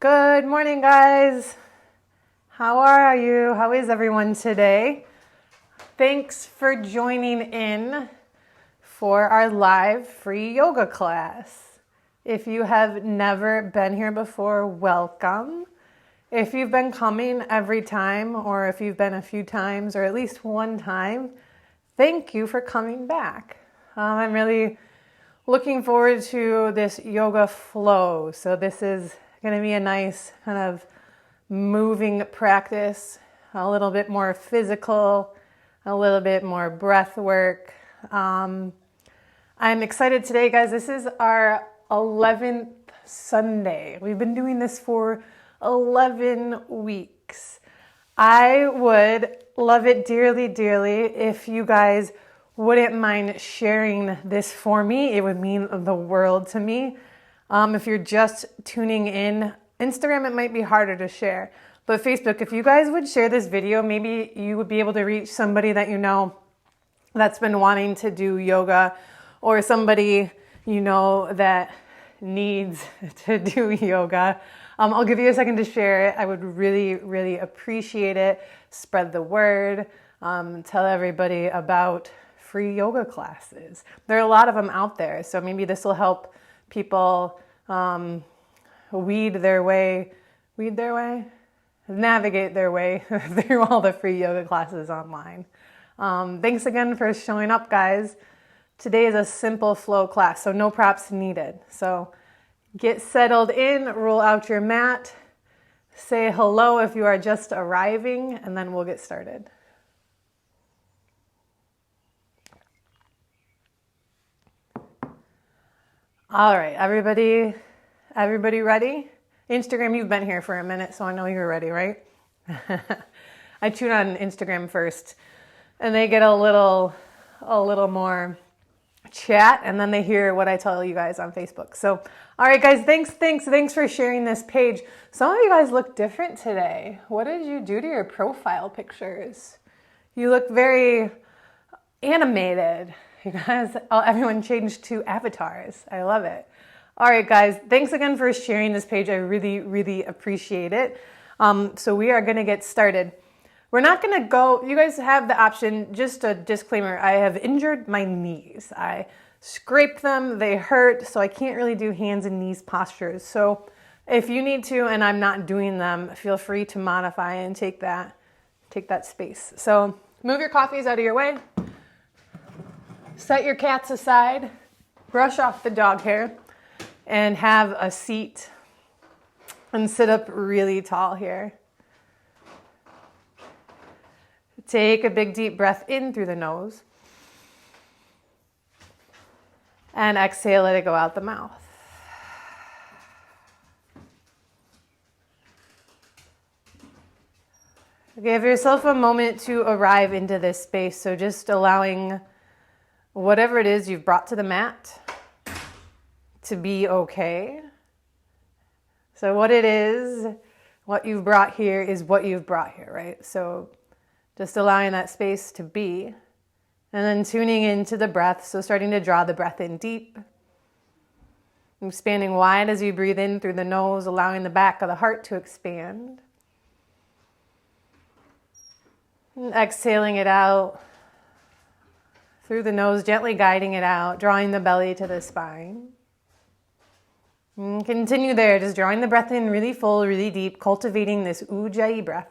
Good morning, guys. How are you? How is everyone today? Thanks for joining in for our live free yoga class. If you have never been here before, welcome. If you've been coming every time, or if you've been a few times, or at least one time, thank you for coming back. I'm really looking forward to this yoga flow. So this is going to be a nice kind of moving practice, a little bit more physical, a little bit more breath work. I'm excited today, guys. This is our 11th Sunday. We've been doing this for 11 weeks. I would love it dearly, dearly if you guys wouldn't mind sharing this for me. It would mean the world to me. If you're just tuning in, Instagram, it might be harder to share. But Facebook, if you guys would share this video, maybe you would be able to reach somebody that you know that's been wanting to do yoga, or somebody you know that needs to do yoga. I'll give you a second to share it. I would really, really appreciate it. Spread the word. Tell everybody about free yoga classes. There are a lot of them out there, so maybe this will help people navigate their way through all the free yoga classes online. Thanks again for showing up, guys. Today is a simple flow class, so no props needed. So get settled in, roll out your mat, say hello if you are just arriving, and then we'll get started. All right, everybody ready? Instagram, you've been here for a minute, so I know you're ready, right? I tune on Instagram first, and they get a little more chat, and then they hear what I tell you guys on Facebook. So, all right, guys, thanks for sharing this page. Some of you guys look different today. What did you do to your profile pictures? You look very animated. You guys, everyone changed to avatars. I love it. All right, guys, thanks again for sharing this page. I really, really appreciate it. So we are going to get started. We're not going to go, you guys have the option, just a disclaimer, I have injured my knees. I scraped them, they hurt, so I can't really do hands and knees postures. So if you need to and I'm not doing them, feel free to modify and take that space. So move your coffees out of your way. Set your cats aside, brush off the dog hair, and have a seat and sit up really tall here. Take a big deep breath in through the nose and exhale, let it go out the mouth. Give yourself a moment to arrive into this space, so just allowing whatever it is you've brought to the mat to be okay. So what it is, what you've brought here is what you've brought here, right? So just allowing that space to be, and then tuning into the breath. So starting to draw the breath in deep, expanding wide as you breathe in through the nose, allowing the back of the heart to expand. And exhaling it out through the nose, gently guiding it out, drawing the belly to the spine. And continue there, just drawing the breath in really full, really deep, cultivating this Ujjayi breath.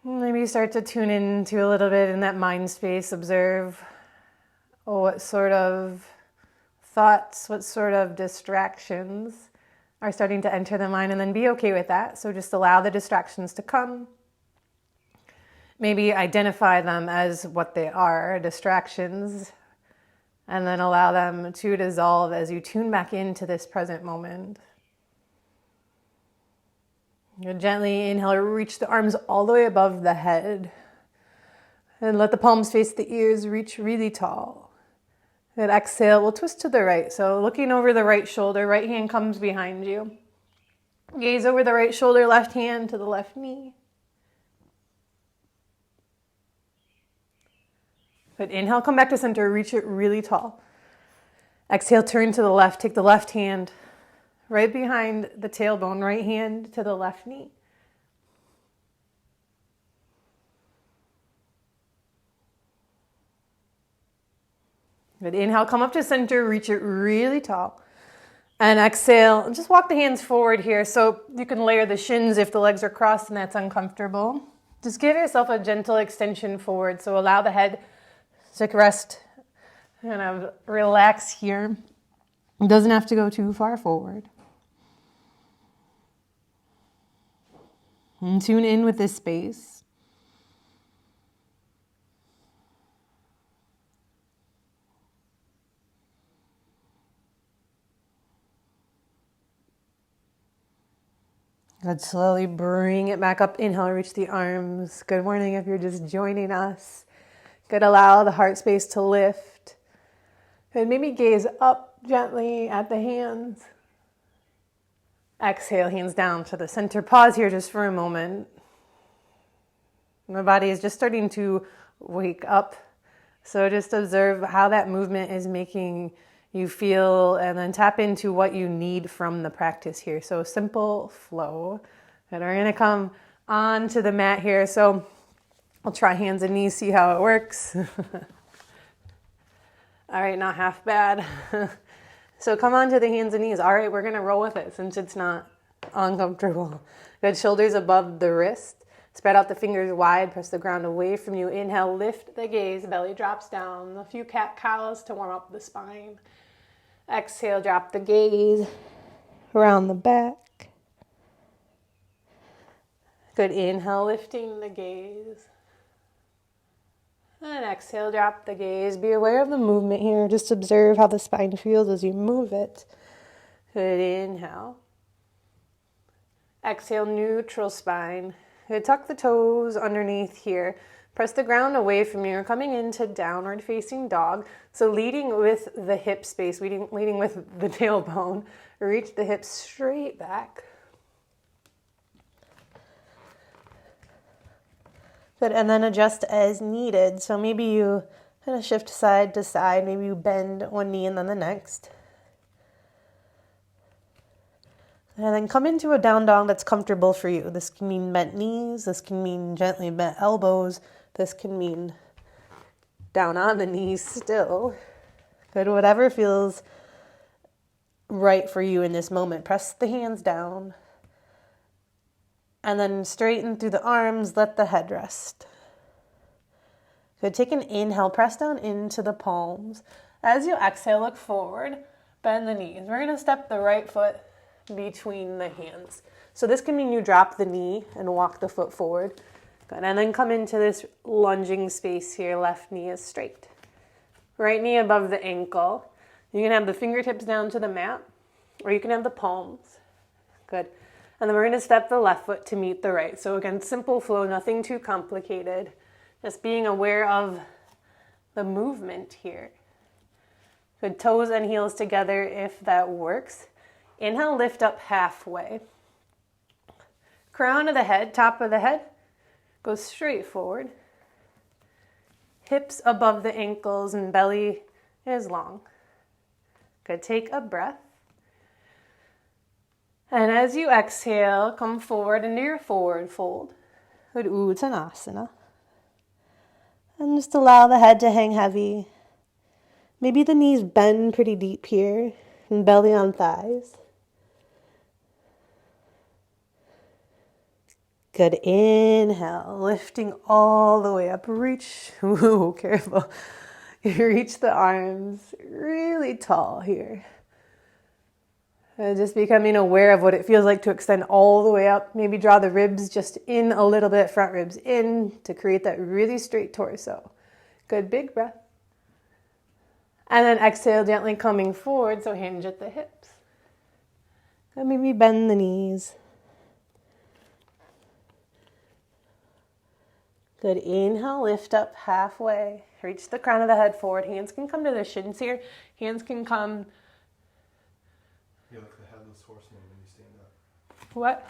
Maybe start to tune into a little bit in that mind space, observe what sort of thoughts, what sort of distractions are starting to enter the mind, and then be okay with that. So just allow the distractions to come. Maybe identify them as what they are, distractions, and then allow them to dissolve as you tune back into this present moment. You gently inhale, reach the arms all the way above the head, and let the palms face the ears, reach really tall. And exhale, we'll twist to the right. So looking over the right shoulder, right hand comes behind you. Gaze over the right shoulder, left hand to the left knee. Good. Inhale, come back to center, reach it really tall. Exhale, turn to the left, take the left hand right behind the tailbone, right hand to the left knee. Good. Inhale, come up to center, reach it really tall. And exhale, just walk the hands forward here so you can layer the shins if the legs are crossed and that's uncomfortable. Just give yourself a gentle extension forward. So allow the head to rest, kind of relax here. It doesn't have to go too far forward. And tune in with this space. Good. Slowly bring it back up. Inhale, reach the arms. Good morning if you're just joining us. Good. Allow the heart space to lift. Good. Maybe gaze up gently at the hands. Exhale, hands down to the center. Pause here just for a moment. My body is just starting to wake up. So just observe how that movement is making you feel and then tap into what you need from the practice here. So simple flow. And we're going to come onto the mat here. So I'll try hands and knees, see how it works. All right, not half bad. So come onto the hands and knees. All right, we're going to roll with it since it's not uncomfortable. Good. Shoulders above the wrist. Spread out the fingers wide. Press the ground away from you. Inhale, lift the gaze. Belly drops down. A few cat-cows to warm up the spine. Exhale, drop the gaze around the back. Good. Inhale, lifting the gaze. And exhale, drop the gaze. Be aware of the movement here. Just observe how the spine feels as you move it. Good. Inhale. Exhale, neutral spine. Good. Tuck the toes underneath here. Press the ground away from you. Coming into downward facing dog. So leading with the hip space, leading with the tailbone. Reach the hips straight back. Good, and then adjust as needed. So maybe you kind of shift side to side. Maybe you bend one knee and then the next. And then come into a down dog that's comfortable for you. This can mean bent knees. This can mean gently bent elbows. This can mean down on the knees still. Good, whatever feels right for you in this moment. Press the hands down. And then straighten through the arms. Let the head rest. Good, take an inhale. Press down into the palms. As you exhale, look forward. Bend the knees. We're going to step the right foot between the hands. So this can mean you drop the knee and walk the foot forward. Good. And then come into this lunging space here. Left knee is straight. Right knee above the ankle. You can have the fingertips down to the mat, or you can have the palms. Good. And then we're going to step the left foot to meet the right. So again, simple flow, nothing too complicated. Just being aware of the movement here. Good. Toes and heels together if that works. Inhale, lift up halfway. Crown of the head, top of the head. Go straight forward. Hips above the ankles and belly is long. Good. Take a breath. And as you exhale, come forward into your forward fold. Good. Uttanasana. And just allow the head to hang heavy. Maybe the knees bend pretty deep here and belly on thighs. Good. Inhale, lifting all the way up. Reach, careful. Reach the arms really tall here. And just becoming aware of what it feels like to extend all the way up. Maybe draw the ribs just in a little bit, front ribs in to create that really straight torso. Good. Big breath. And then exhale, gently coming forward, so hinge at the hips. And maybe bend the knees. Good. Inhale, lift up halfway. Reach the crown of the head forward. Hands can come to the shins here. Hands can come. You're like the headless horseman when you stand up. What?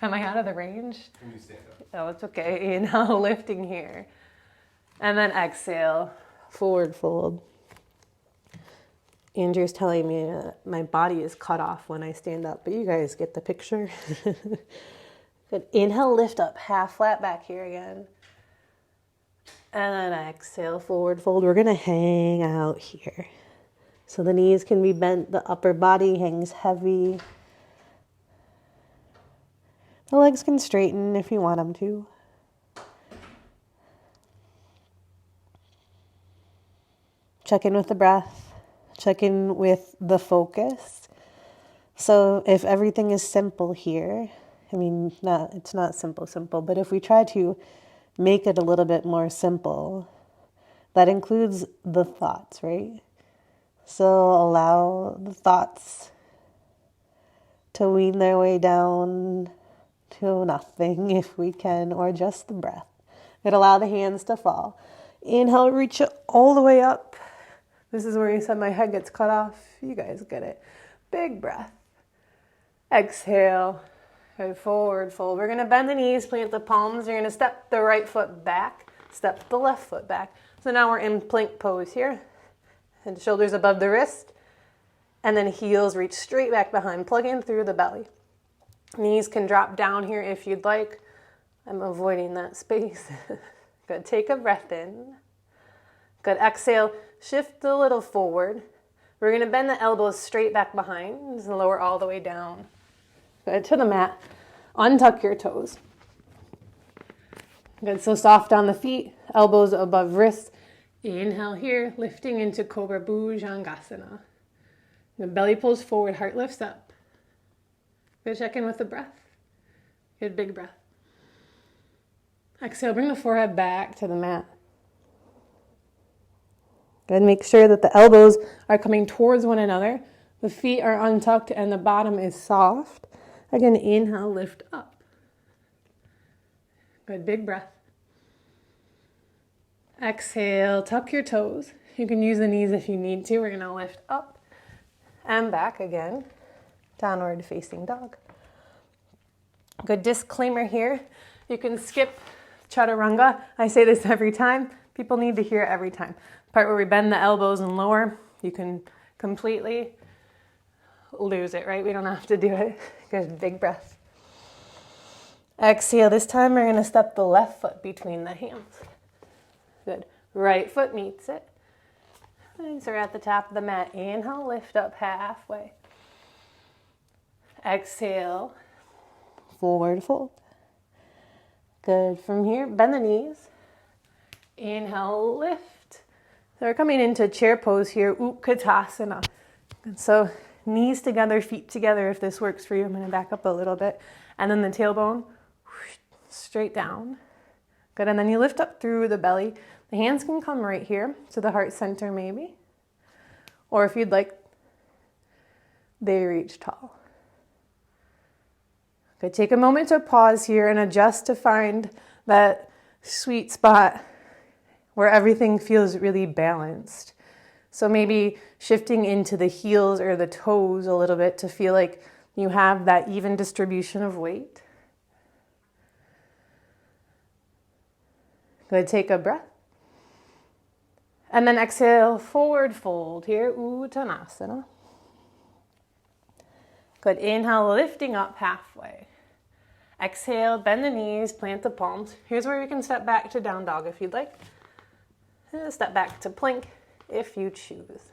Am I out of the range? When you stand up. Oh, it's okay. Inhale, lifting here. And then exhale, forward fold. Andrew's telling me my body is cut off when I stand up, but you guys get the picture. Good. Inhale, lift up, half flat back here again. And then exhale, forward fold. We're going to hang out here. So the knees can be bent, the upper body hangs heavy. The legs can straighten if you want them to. Check in with the breath. Check in with the focus. So if everything is simple here, I mean, it's not simple, but if we try to make it a little bit more simple, that includes the thoughts, right? So allow the thoughts to wean their way down to nothing if we can, or just the breath. And allow the hands to fall. Inhale, reach it all the way up. This is where you said my head gets cut off. You guys get it. Big breath. Exhale. Good, forward fold. We're going to bend the knees, plant the palms. You're going to step the right foot back, step the left foot back. So now we're in plank pose here. And shoulders above the wrist. And then heels reach straight back behind. Plug in through the belly. Knees can drop down here if you'd like. I'm avoiding that space. Good. Take a breath in. Good. Exhale. Shift a little forward. We're going to bend the elbows straight back behind. Just lower all the way down. Good. To the mat. Untuck your toes. Good. So soft on the feet. Elbows above wrists. Inhale here. Lifting into Cobra Bhujangasana. The belly pulls forward. Heart lifts up. Good. Check in with the breath. Good. Big breath. Exhale. Bring the forehead back to the mat. Good. Make sure that the elbows are coming towards one another. The feet are untucked and the bottom is soft. Again, inhale, lift up. Good. Big breath. Exhale, tuck your toes. You can use the knees if you need to. We're going to lift up and back again. Downward facing dog. Good. Disclaimer here. You can skip chaturanga. I say this every time. People need to hear it every time. The part where we bend the elbows and lower, you can completely lose it, right? We don't have to do it. Good. Big breath. Exhale. This time we're going to step the left foot between the hands. Good. Right foot meets it. So we're at the top of the mat. Inhale, lift up halfway. Exhale, forward fold. Good. From here, bend the knees. Inhale, lift. So we're coming into chair pose here, Utkatasana. And so knees together, feet together if this works for you. I'm going to back up a little bit. And then the tailbone, straight down. Good. And then you lift up through the belly. The hands can come right here to the heart center maybe. Or if you'd like, they reach tall. Good. Take a moment to pause here and adjust to find that sweet spot where everything feels really balanced. So maybe shifting into the heels or the toes a little bit to feel like you have that even distribution of weight. Good. Take a breath. And then exhale, forward fold here, Uttanasana. Good. Inhale, lifting up halfway. Exhale, bend the knees, plant the palms. Here's where you can step back to down dog if you'd like. Step back to plank if you choose.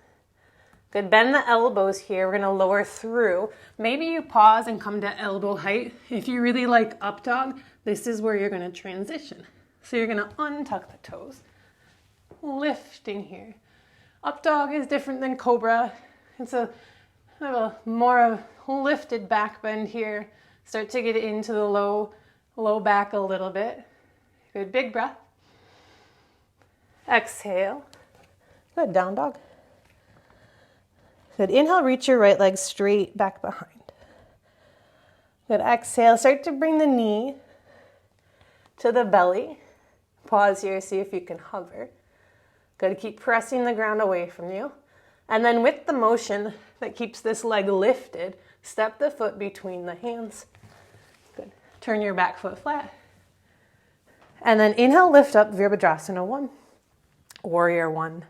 Good. Bend the elbows here. We're going to lower through. Maybe you pause and come to elbow height. If you really like up dog, this is where you're going to transition. So you're going to untuck the toes. Lifting here. Up dog is different than cobra. It's a kind of a more of lifted back bend here. Start to get into the low back a little bit. Good. Big breath. Exhale. Good. Down dog. Good. Inhale, reach your right leg straight back behind. Good. Exhale. Start to bring the knee to the belly. Pause here, see if you can hover. Good. Keep pressing the ground away from you. And then with the motion that keeps this leg lifted, Step the foot between the hands. Good. Turn your back foot flat. And then inhale, lift up, Virasana 1, Warrior 1.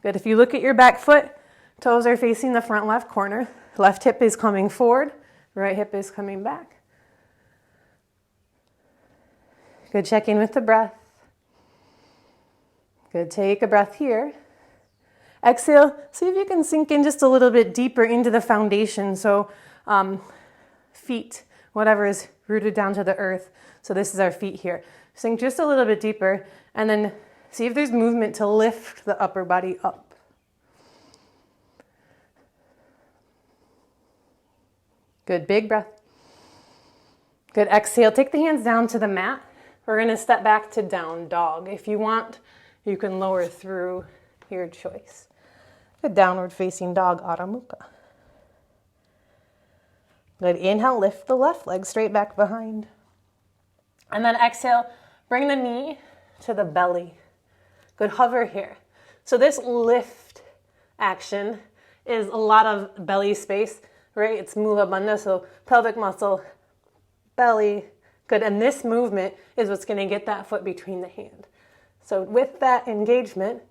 Good. If you look at your back foot, toes are facing the front left corner. Left hip is coming forward. Right hip is coming back. Good. Check in with the breath. Good. Take a breath here. Exhale. See if you can sink in just a little bit deeper into the foundation. So feet, whatever is rooted down to the earth. So this is our feet here. Sink just a little bit deeper and then see if there's movement to lift the upper body up. Good, big breath. Good, exhale. Take the hands down to the mat. We're going to step back to down dog. If you want, you can lower through your choice. Good, downward facing dog, Adho Mukha. Good, inhale, lift the left leg straight back behind. And then exhale, bring the knee to the belly. Good, hover here. So this lift action is a lot of belly space, right? It's Mula Bandha, so pelvic muscle, belly. Good, and this movement is what's going to get that foot between the hand. So with that engagement,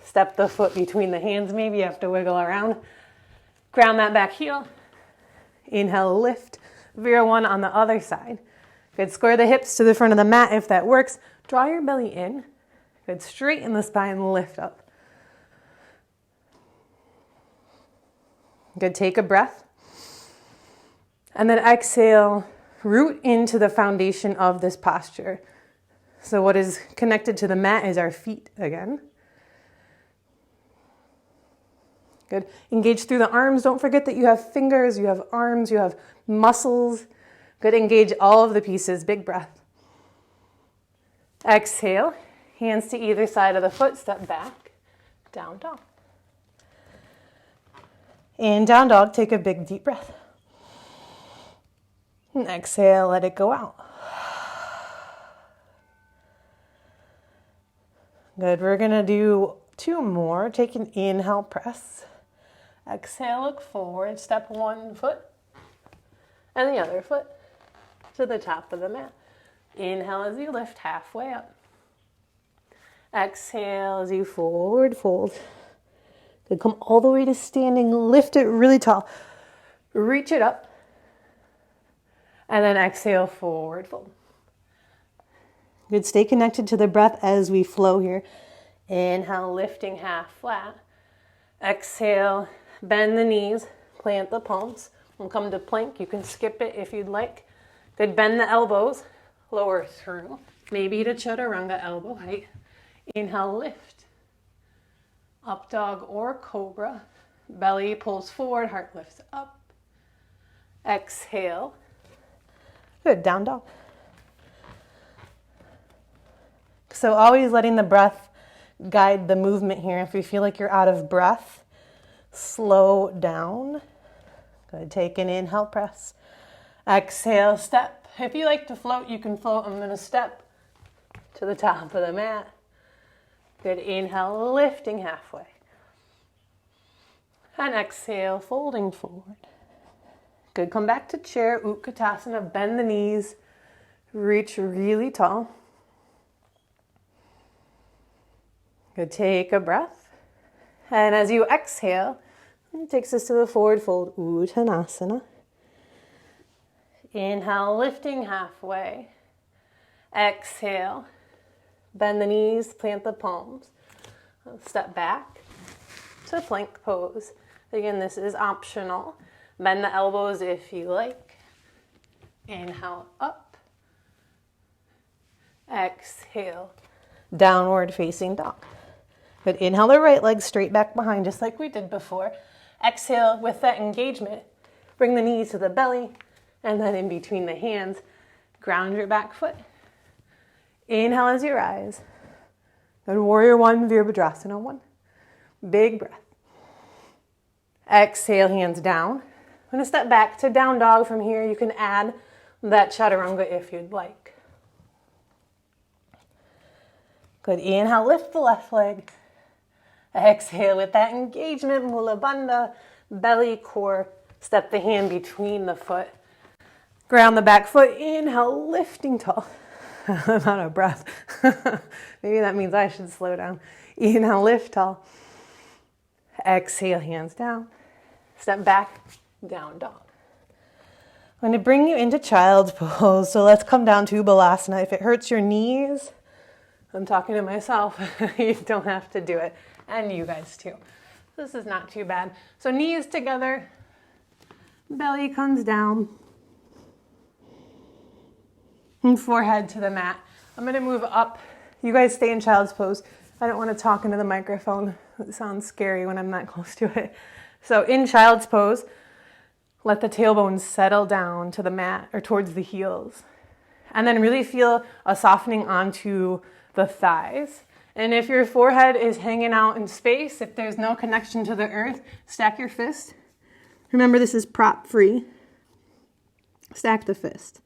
step the foot between the hands. Maybe you have to wiggle around. Ground that back heel. Inhale, lift. Vira 1 on the other side. Good, square the hips to the front of the mat if that works. Draw your belly in. Good, straighten the spine, lift up. Good, take a breath. And then exhale, root into the foundation of this posture. So what is connected to the mat is our feet again. Good. Engage through the arms. Don't forget that you have fingers, you have arms, you have muscles. Good. Engage all of the pieces. Big breath. Exhale. Hands to either side of the foot. Step back. Down dog. And down dog. Take a big deep breath. And exhale. Let it go out. Good. We're going to do 2 more. Take an inhale, press. Exhale, look forward. Step 1 foot and the other foot to the top of the mat. Inhale as you lift halfway up. Exhale as you forward fold. Good. Come all the way to standing. Lift it really tall. Reach it up. And then exhale, forward fold. Good. Stay connected to the breath as we flow here. Inhale, lifting half flat. Exhale, bend the knees, plant the palms. We'll come to plank. You can skip it if you'd like. Good, bend the elbows, lower through. Maybe to chaturanga, elbow height. Inhale, lift. Up dog or cobra. Belly pulls forward, heart lifts up. Exhale. Good, down dog. So always letting the breath guide the movement here. If you feel like you're out of breath, slow down. Good. Take an inhale, press. Exhale, step. If you like to float, you can float. I'm going to step to the top of the mat. Good. Inhale, lifting halfway. And exhale, folding forward. Good. Come back to chair, Utkatasana. Bend the knees. Reach really tall. Good. Take a breath. And as you exhale, it takes us to the forward fold, Uttanasana. Inhale, lifting halfway. Exhale, bend the knees, plant the palms. Step back to plank pose. Again, this is optional. Bend the elbows if you like. Inhale, up. Exhale, downward facing dog. Good. Inhale the right leg straight back behind, just like we did before. Exhale with that engagement. Bring the knees to the belly, and then in between the hands, ground your back foot. Inhale as you rise. Good. Warrior 1, Virabhadrasana 1. Big breath. Exhale, hands down. I'm going to step back to down dog from here. You can add that chaturanga if you'd like. Good. Inhale, lift the left leg. Exhale with that engagement, Mula Bandha, belly, core, Step the hand between the foot. Ground the back foot. Inhale, lifting tall. I'm out of breath. Maybe that means I should slow down. Inhale, lift tall. Exhale, hands down. Step back, down dog. I'm going to bring you into child's pose. So let's come down to Virasana. If it hurts your knees, I'm talking to myself. You don't have to do it. And you guys too. This is not too bad. So knees together. Belly comes down. And forehead to the mat. I'm going to move up. You guys stay in child's pose. I don't want to talk into the microphone. It sounds scary when I'm that close to it. So in child's pose, let the tailbone settle down to the mat or towards the heels. And then really feel a softening onto the thighs. And if your forehead is hanging out in space, if there's no connection to the earth, stack your fist. Remember, this is prop free. Stack the fist.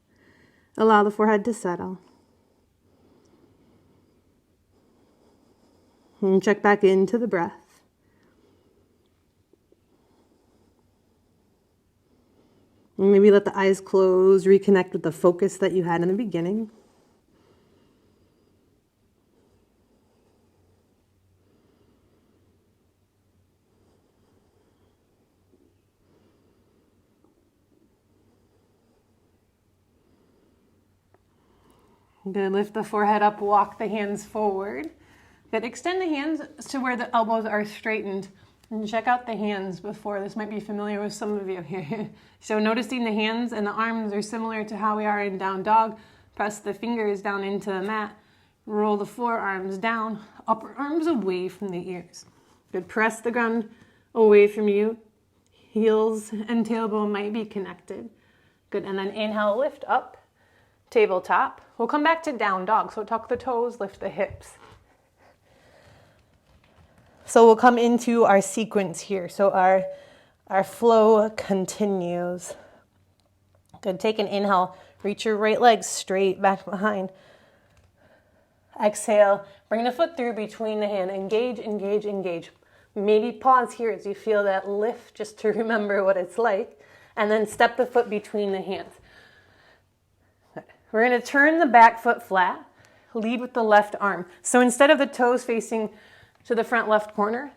Allow the forehead to settle. And check back into the breath. And maybe let the eyes close, reconnect with the focus that you had in the beginning. Good. Lift the forehead up, walk the hands forward. Good. Extend the hands to where the elbows are straightened. And check out the hands before. This might be familiar with some of you here. So noticing the hands and the arms are similar to how we are in down dog. Press the fingers down into the mat. Roll the forearms down. Upper arms away from the ears. Good. Press the ground away from you. Heels and tailbone might be connected. Good. And then inhale, lift up. Tabletop. We'll come back to down dog. So tuck the toes, lift the hips. So we'll come into our sequence here. So our flow continues. Good. Take an inhale. Reach your right leg straight back behind. Exhale. Bring the foot through between the hand. Engage, engage, engage. Maybe pause here as you feel that lift just to remember what it's like. And then step the foot between the hands. We're going to turn the back foot flat, lead with the left arm. So instead of the toes facing to the front left corner,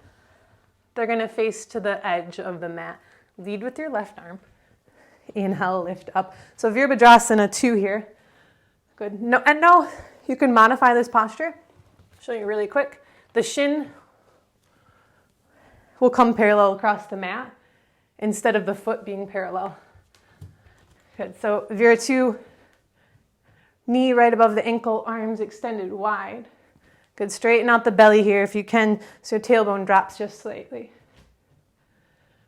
they're going to face to the edge of the mat. Lead with your left arm. Inhale, lift up. So Virasana 2 here. Good. No, you can modify this posture. I'll show you really quick. The shin will come parallel across the mat instead of the foot being parallel. Good. So Vira 2, knee right above the ankle, arms extended wide. Good. Straighten out the belly here if you can, so tailbone drops just slightly.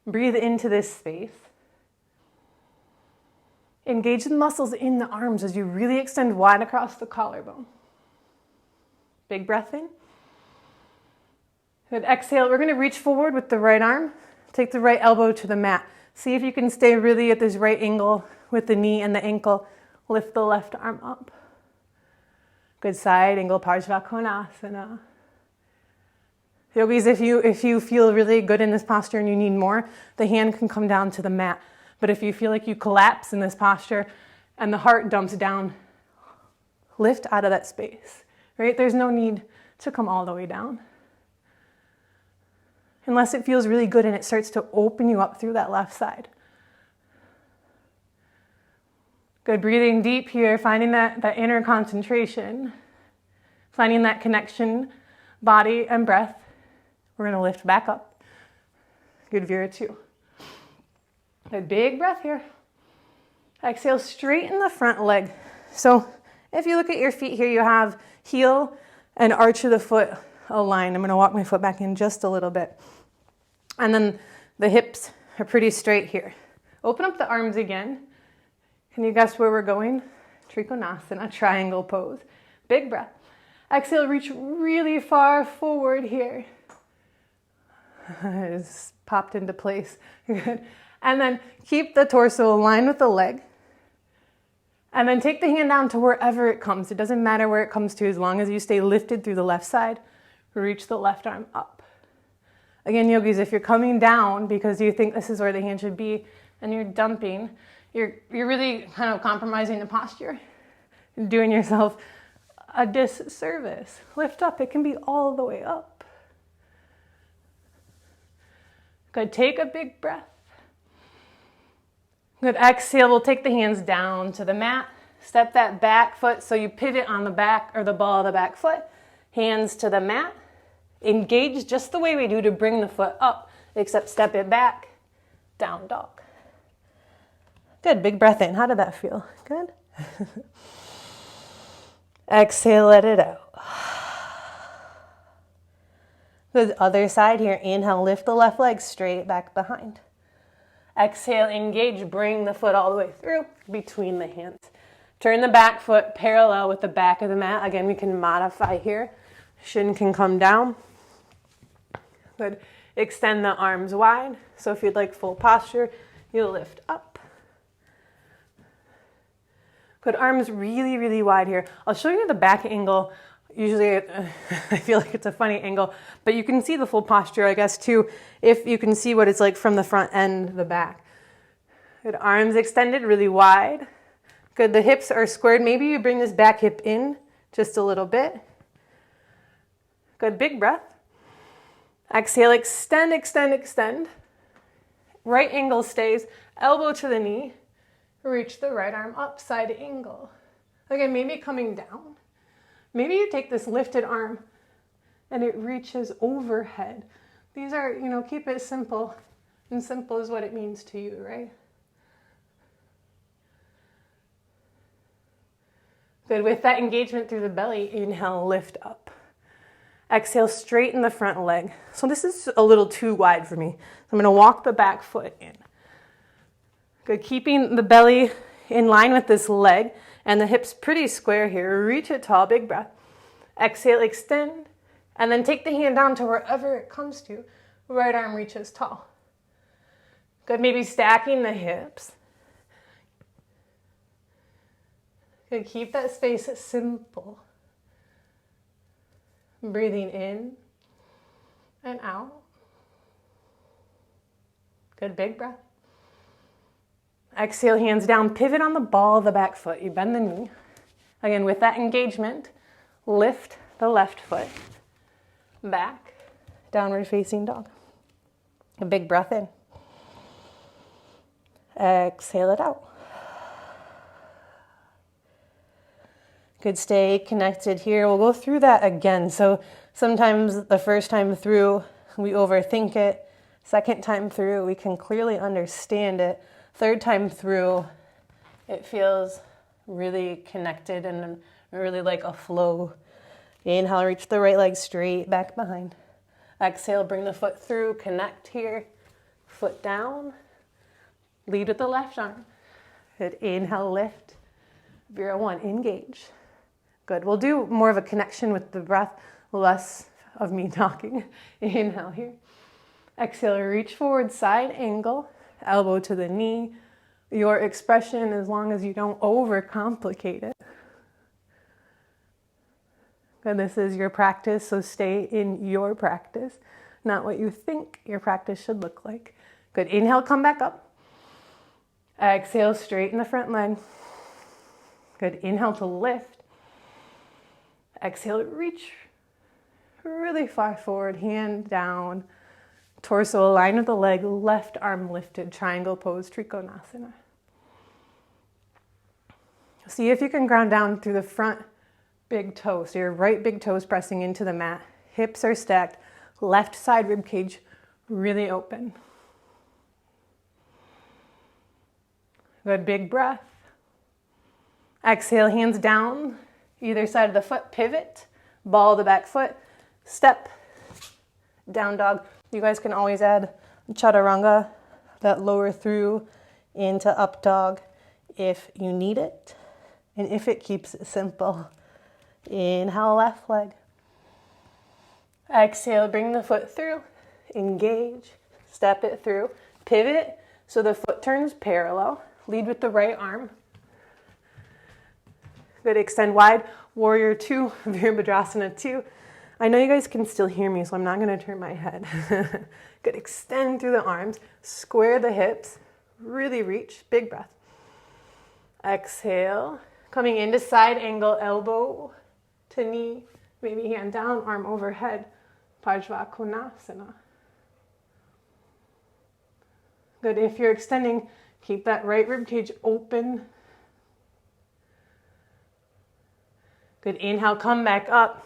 Breathe into this space. Engage the muscles in the arms as you really extend wide across the collarbone. Big breath in. Good. Exhale. We're going to reach forward with the right arm. Take the right elbow to the mat. See if you can stay really at this right angle with the knee and the ankle. Lift the left arm up. Good. Side angle Parsvakonasana. Yogis, if you feel really good in this posture and you need more, the hand can come down to the mat. But if you feel like you collapse in this posture and the heart dumps down, lift out of that space. Right? There's no need to come all the way down. Unless it feels really good and it starts to open you up through that left side. Good. Breathing deep here, finding that inner concentration, finding that connection, body and breath. We're going to lift back up. Good. Vira 2. A big breath here. Exhale, straighten the front leg. So if you look at your feet here, you have heel and arch of the foot aligned. I'm going to walk my foot back in just a little bit. And then the hips are pretty straight here. Open up the arms again. Can you guess where we're going? Trikonasana, triangle pose. Big breath. Exhale, reach really far forward here. It's popped into place. Good. And then keep the torso aligned with the leg. And then take the hand down to wherever it comes. It doesn't matter where it comes to as long as you stay lifted through the left side. Reach the left arm up. Again, yogis, if you're coming down because you think this is where the hand should be, and you're dumping, you're really kind of compromising the posture and doing yourself a disservice. Lift up. It can be all the way up. Good. Take a big breath. Good. Exhale. We'll take the hands down to the mat. Step that back foot so you pivot on the back or the ball of the back foot. Hands to the mat. Engage just the way we do to bring the foot up, except step it back. Down dog. Good. Big breath in. How did that feel? Good. Exhale, let it out. The other side here. Inhale, lift the left leg straight back behind. Exhale, engage, bring the foot all the way through between the hands. Turn the back foot parallel with the back of the mat. Again, we can modify here. Shin can come down. Good. Extend the arms wide. So if you'd like full posture, you'll lift up. Good. Arms really, really wide here. I'll show you the back angle. Usually I feel like it's a funny angle, but you can see the full posture, I guess, too, if you can see what it's like from the front and the back. Good. Arms extended really wide. Good. The hips are squared. Maybe you bring this back hip in just a little bit. Good. Big breath. Exhale, extend, extend, extend. Right angle stays. Elbow to the knee. Reach the right arm up, side angle. Again, maybe coming down. Maybe you take this lifted arm and it reaches overhead. These are, keep it simple. And simple is what it means to you, right? Good. With that engagement through the belly, inhale, lift up. Exhale, straighten the front leg. So this is a little too wide for me. So I'm going to walk the back foot in. Good. Keeping the belly in line with this leg and the hips pretty square here. Reach it tall, big breath. Exhale, extend, and then take the hand down to wherever it comes to. Right arm reaches tall. Good. Maybe stacking the hips. Good. Keep that space simple. Breathing in and out. Good. Big breath. Exhale, hands down. Pivot on the ball of the back foot. You bend the knee. Again, with that engagement, lift the left foot back. Downward facing dog. A big breath in. Exhale it out. Good. Stay connected here. We'll go through that again. So sometimes the first time through, we overthink it. Second time through, we can clearly understand it. Third time through, it feels really connected and really like a flow. Inhale, reach the right leg straight back behind. Exhale, bring the foot through, connect here. Foot down. Lead with the left arm. Good. Inhale, lift. Vira 1, engage. Good. We'll do more of a connection with the breath, less of me talking. Inhale here. Exhale, reach forward, side angle. Elbow to the knee. Your expression, as long as you don't overcomplicate it. And this is your practice, so stay in your practice, not what you think your practice should look like. Good. Inhale, come back up. Exhale, straighten the front leg. Good. Inhale to lift. Exhale, reach really far forward, hand down. Torso aligned with the leg, left arm lifted, triangle pose, Trikonasana. See if you can ground down through the front big toe. So your right big toe is pressing into the mat. Hips are stacked. Left side rib cage really open. Good. Big breath. Exhale, hands down. Either side of the foot, pivot. Ball the back foot. Step. Down dog. You guys can always add chaturanga, that lower through into up dog if you need it. And if it keeps it simple. Inhale, left leg. Exhale, bring the foot through. Engage. Step it through. Pivot so the foot turns parallel. Lead with the right arm. Good. Extend wide. Warrior 2, Virasana 2. I know you guys can still hear me, so I'm not going to turn my head. Good. Extend through the arms. Square the hips. Really reach, big breath. Exhale, coming into side angle, elbow to knee, maybe hand down, arm overhead, Konasana. Good, if you're extending, keep that right rib cage open. Good, inhale, come back up,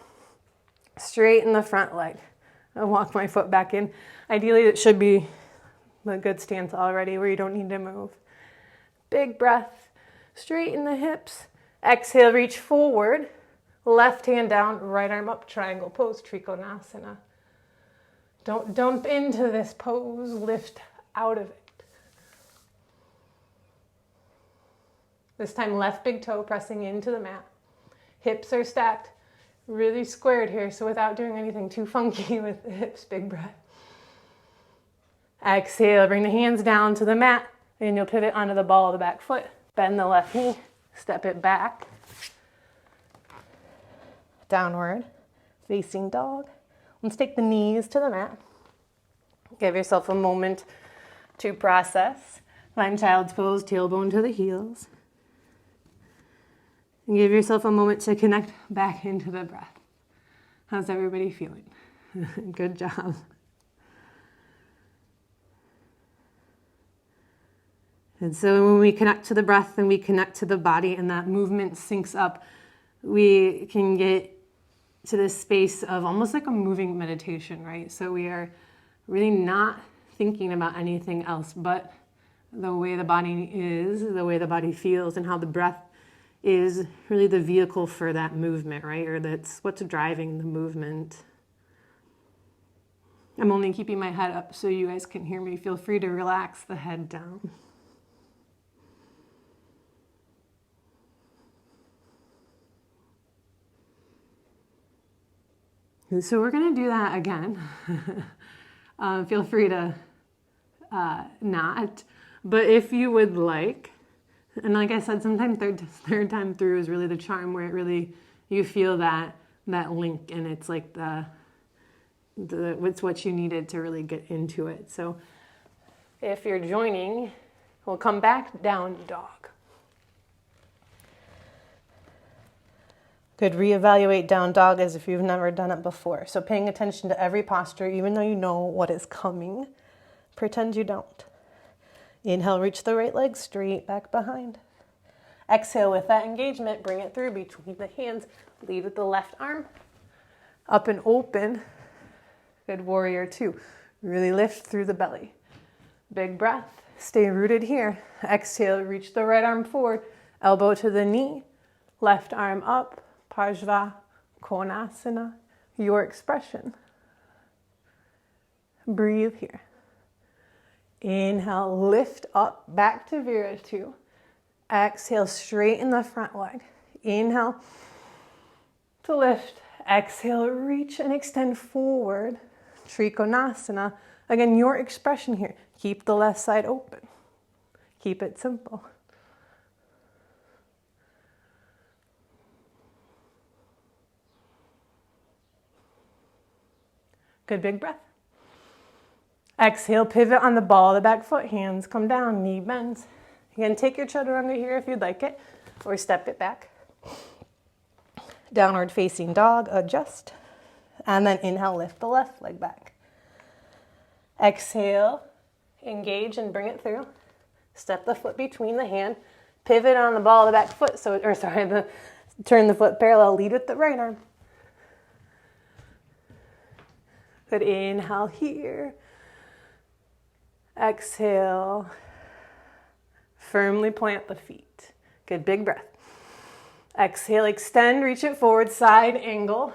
straighten the front leg. I'll walk my foot back in. Ideally, it should be a good stance already where you don't need to move. Big breath, straighten the hips. Exhale, reach forward. Left hand down, right arm up, triangle pose, Trikonasana. Don't dump into this pose, lift out of it. This time, left big toe pressing into the mat. Hips are stacked, really squared here, so without doing anything too funky with the hips, big breath. Exhale, bring the hands down to the mat, and you'll pivot onto the ball of the back foot. Bend the left knee, step it back. Downward facing dog. Let's take the knees to the mat. Give yourself a moment to process. Find child's pose, tailbone to the heels. And give yourself a moment to connect back into the breath. How's everybody feeling? Good job. And so when we connect to the breath and we connect to the body and that movement syncs up, we can get to this space of almost like a moving meditation, right? So we are really not thinking about anything else but the way the body is, the way the body feels, and how the breath is really the vehicle for that movement, right? Or that's what's driving the movement. I'm only keeping my head up so you guys can hear me. Feel free to relax the head down. So we're going to do that again. Feel free to not. But if you would like, and like I said, sometimes third time through is really the charm where it really, you feel that link, and it's like it's what you needed to really get into it. So if you're joining, we'll come back down dog. Good, reevaluate down dog as if you've never done it before. So paying attention to every posture, even though you know what is coming, pretend you don't. Inhale, reach the right leg straight back behind. Exhale, with that engagement, bring it through between the hands. Lead with the left arm. Up and open. Good, warrior two. Really lift through the belly. Big breath. Stay rooted here. Exhale, reach the right arm forward. Elbow to the knee. Left arm up. Konasana. Your expression. Breathe here. Inhale, lift up, back to Vira 2. Exhale, straighten the front leg. Inhale to lift. Exhale, reach and extend forward. Trikonasana. Again, your expression here. Keep the left side open. Keep it simple. Good big breath. Exhale, pivot on the ball of the back foot. Hands come down, knee bends. Again, take your chaturanga here if you'd like it, or step it back. Downward facing dog, adjust. And then inhale, lift the left leg back. Exhale, engage and bring it through. Step the foot between the hand. Pivot on the ball of the back foot. Turn the foot parallel, lead with the right arm. Good, inhale here. Exhale. Firmly plant the feet. Good, big breath. Exhale, extend, reach it forward, side angle.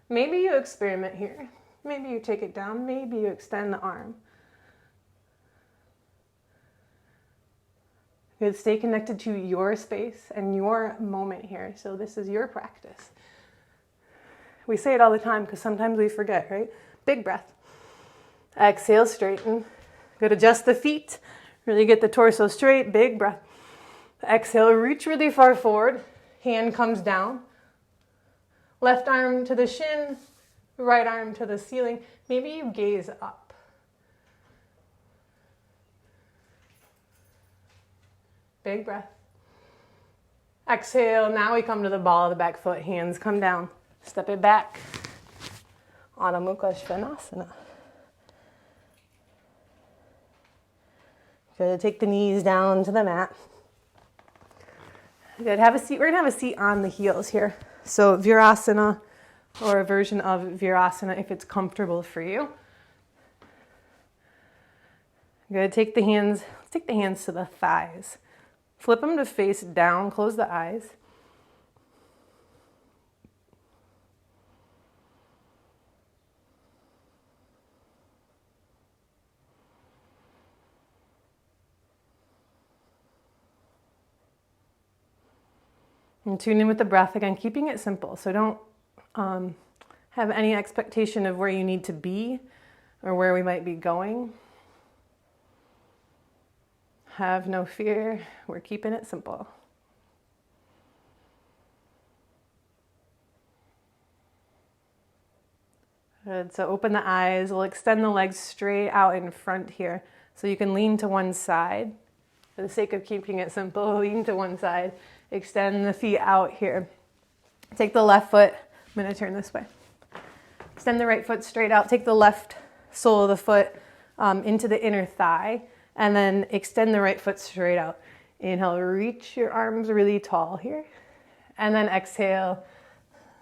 Maybe you experiment here. Maybe you take it down. Maybe you extend the arm. Good, stay connected to your space and your moment here. So this is your practice. We say it all the time because sometimes we forget, right? Big breath. Exhale, straighten. Good, adjust the feet. Really get the torso straight. Big breath. Exhale, reach really far forward. Hand comes down. Left arm to the shin. Right arm to the ceiling. Maybe you gaze up. Big breath. Exhale. Now we come to the ball of the back foot. Hands come down. Step it back. Adho Mukha Svanasana. Good. Take the knees down to the mat. Good. Have a seat. We're going to have a seat on the heels here. So Virasana, or a version of Virasana if it's comfortable for you. Good. Take the hands to the thighs. Flip them to face down. Close the eyes. And tune in with the breath again, keeping it simple. So don't have any expectation of where you need to be or where we might be going. Have no fear. We're keeping it simple. Good. So open the eyes. We'll extend the legs straight out in front here. So you can lean to one side. For the sake of keeping it simple, lean to one side. Extend the feet out here. Take the left foot. I'm going to turn this way. Extend the right foot straight out. Take the left sole of the foot into the inner thigh. And then extend the right foot straight out. Inhale, reach your arms really tall here. And then exhale,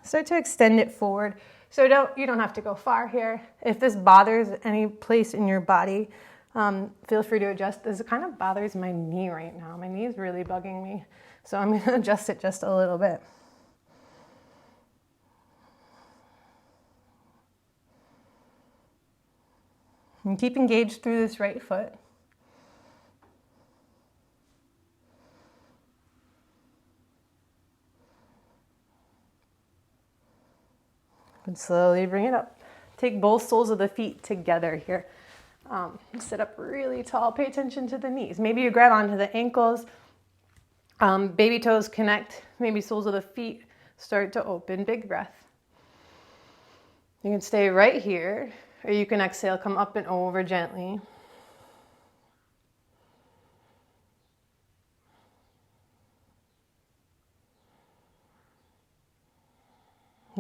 start to extend it forward. So you don't have to go far here. If this bothers any place in your body, feel free to adjust. This kind of bothers my knee right now. My knee is really bugging me. So I'm going to adjust it just a little bit. And keep engaged through this right foot. And slowly bring it up. Take both soles of the feet together here. Sit up really tall. Pay attention to the knees. Maybe you grab onto the ankles. Baby toes connect. Maybe soles of the feet start to open. Big breath. You can stay right here, or you can exhale, come up and over gently.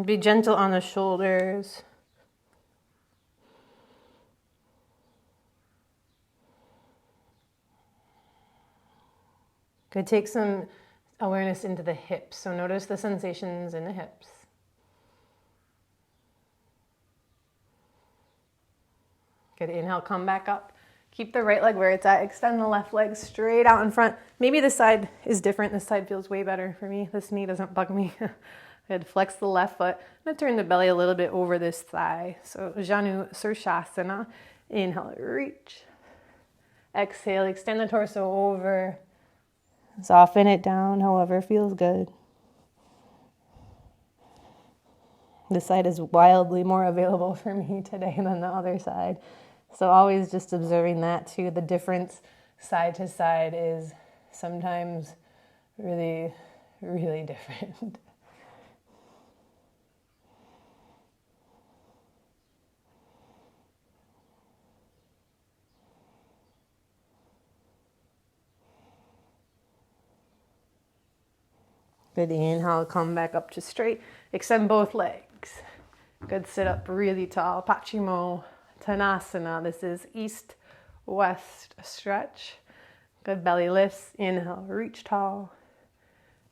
Be gentle on the shoulders. Good. Take some awareness into the hips. So notice the sensations in the hips. Good. Inhale, come back up. Keep the right leg where it's at. Extend the left leg straight out in front. Maybe this side is different. This side feels way better for me. This knee doesn't bug me. Good. Flex the left foot. I'm going to turn the belly a little bit over this thigh. So Janu Surshasana. Inhale, reach. Exhale, extend the torso over. Soften it down, however feels good. This side is wildly more available for me today than the other side. So always just observing that too. The difference side to side is sometimes really, really different. Good. Inhale, come back up to straight. Extend both legs. Good. Sit up really tall. Paschimottanasana. This is east-west stretch. Good. Belly lifts. Inhale, reach tall.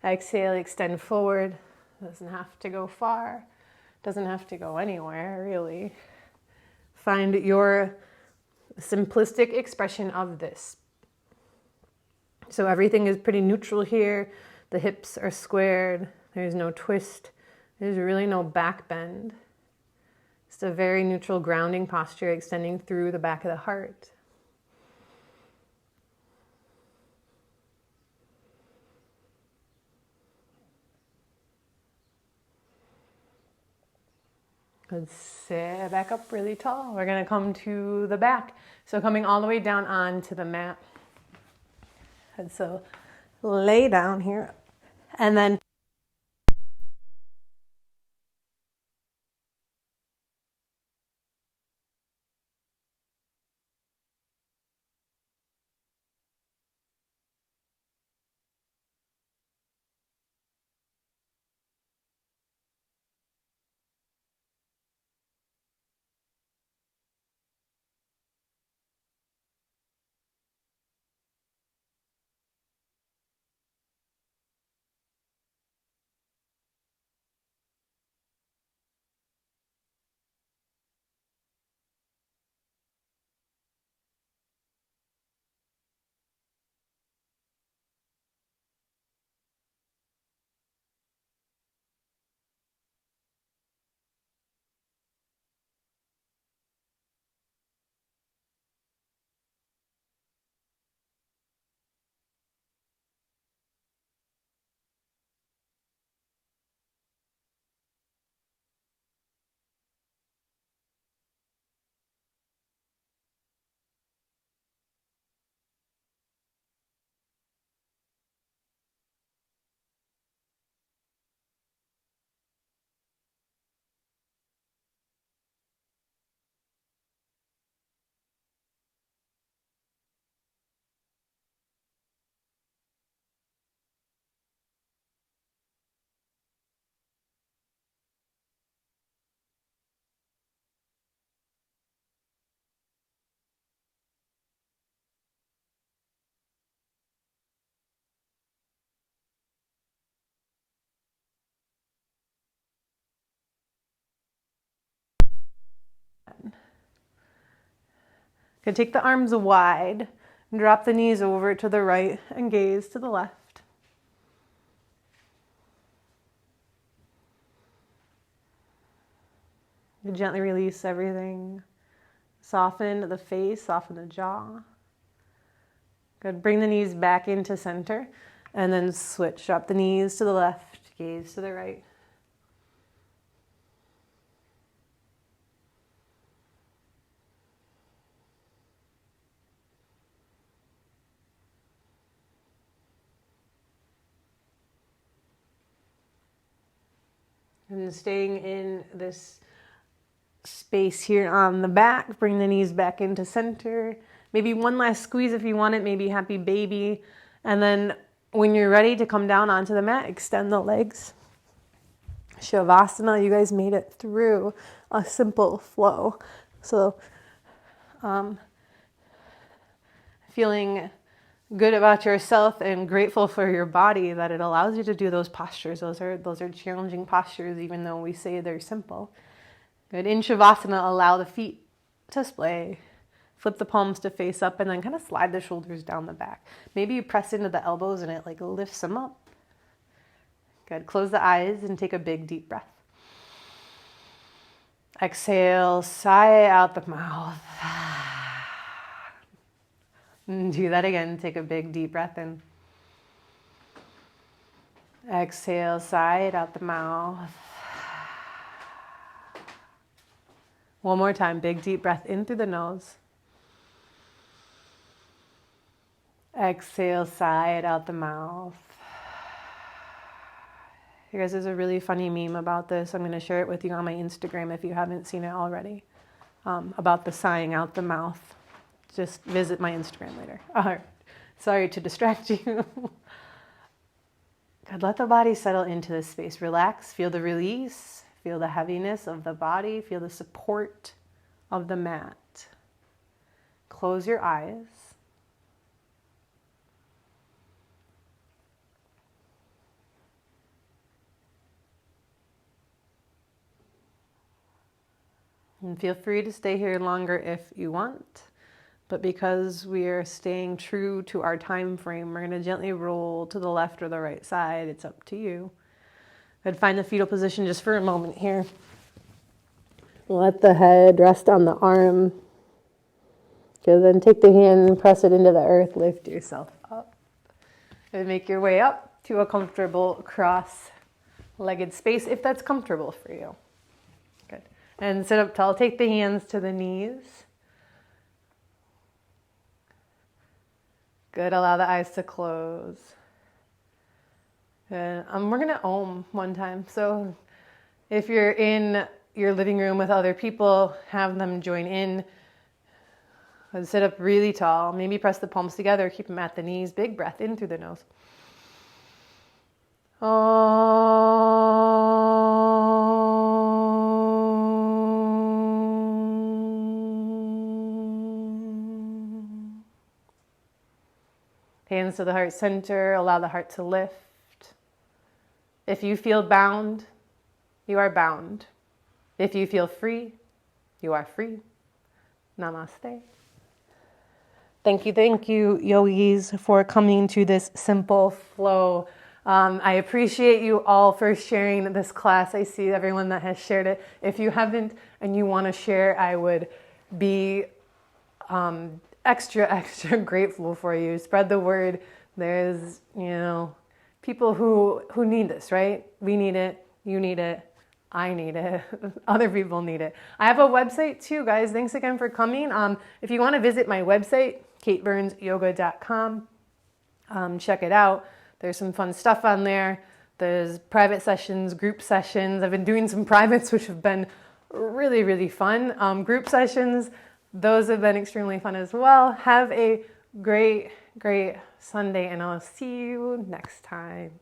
Exhale, extend forward. Doesn't have to go far. Doesn't have to go anywhere, really. Find your simplistic expression of this. So everything is pretty neutral here. The hips are squared. There's no twist. There's really no back bend. It's a very neutral grounding posture extending through the back of the heart. Good. Sit back up really tall. We're going to come to the back. So coming all the way down onto the mat. And so lay down here. And then Good. Take the arms wide, drop the knees over to the right and gaze to the left. You gently release everything. Soften the face, soften the jaw. Good. Bring the knees back into center and then switch. Drop the knees to the left, gaze to the right. And staying in this space here on the back, bring the knees back into center. Maybe one last squeeze if you want it, maybe happy baby. And then when you're ready to come down onto the mat, extend the legs. Savasana, you guys made it through a simple flow. So feeling good about yourself and grateful for your body that it allows you to do those postures. Those are challenging postures, even though we say they're simple. Good. In Savasana, allow the feet to splay. Flip the palms to face up and then kind of slide the shoulders down the back. Maybe you press into the elbows and it like lifts them up. Good. Close the eyes and take a big deep breath. Exhale, sigh out the mouth. And do that again. Take a big deep breath in. Exhale, sigh it out the mouth. One more time. Big deep breath in through the nose. Exhale, sigh it out the mouth. You guys, there's a really funny meme about this. I'm going to share it with you on my Instagram if you haven't seen it already. About the sighing out the mouth. Just visit my Instagram later. All right. Sorry to distract you. God, let the body settle into this space. Relax. Feel the release. Feel the heaviness of the body. Feel the support of the mat. Close your eyes. And feel free to stay here longer if you want. But because we are staying true to our time frame, we're going to gently roll to the left or the right side. It's up to you. I'd find the fetal position just for a moment here. Let the head rest on the arm. Okay, then take the hand and press it into the earth. Lift yourself up. And make your way up to a comfortable cross-legged space if that's comfortable for you. Good. And sit up tall. Take the hands to the knees. Good. Allow the eyes to close. And we're going to Om one time. So if you're in your living room with other people, have them join in. And sit up really tall. Maybe press the palms together. Keep them at the knees. Big breath in through the nose. Hands to the heart center. Allow the heart to lift. If you feel bound, you are bound. If you feel free, you are free. Namaste. Thank you, yogis, for coming to this simple flow. I appreciate you all for sharing this class. I see everyone that has shared it. If you haven't and you want to share, I would be extra grateful for you. Spread the word. There's, people who need this, right? We need it. You need it. I need it. Other people need it. I have a website too, guys. Thanks again for coming. If you want to visit my website, kateburnsyoga.com, check it out. There's some fun stuff on there. There's private sessions, group sessions. I've been doing some privates, which have been really, really fun. Group sessions, those have been extremely fun as well. Have a great Sunday, and I'll see you next time.